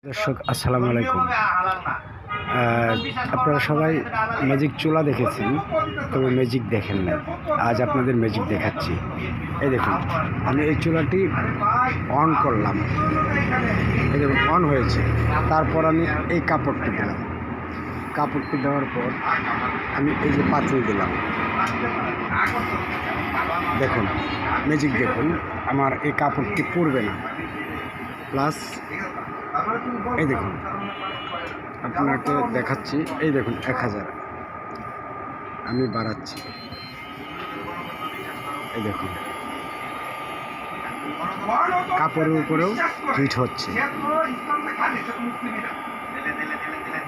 দর্শক আসসালামু আলাইকুম। আপনারা সবাই ম্যাজিক চুলা দেখেছেন, তবে ম্যাজিক দেখেন না। আজ আপনাদের ম্যাজিক দেখাচ্ছি। এই দেখুন, আমি এই চুলাটি অন করলাম, এই দেখুন অন হয়েছে। তারপর আমি এই কাপড়টি দিলাম, কাপড়টি দেওয়ার পর আমি এই যে পাতিল দিলাম। দেখুন ম্যাজিক দেখুন, আমার এই কাপড়টি পড়বে না। প্লাস এই দেখুন, আপনাকে দেখাচ্ছি, এই দেখুন 1000 আমি বাড়াচ্ছি, এই দেখুন কাপড়ের উপরেও হিট হচ্ছে।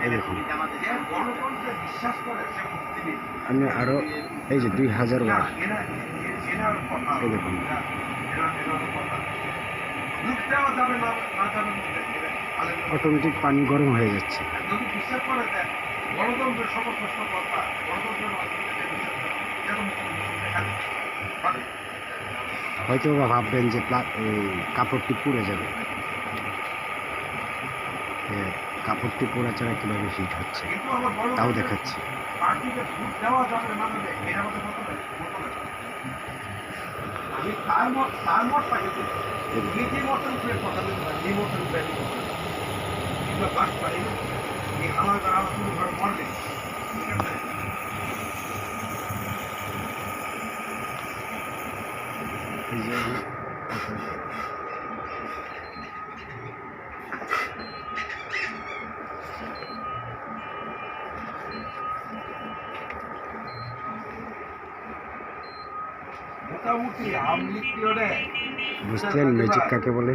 এই দেখুন আমি আরও এই যে 2000 ওয়াট, এই দেখুন অটোমেটিক পানি গরম হয়ে যাচ্ছে। হয়তো বা ভাববেন যে কাপড়টি পুড়ে যাবে, কাপড়টি পোড়া ছাড়া কীভাবে হিট হচ্ছে তাও দেখাচ্ছি। বুঝলেন ম্যাজিক কাকে বলে?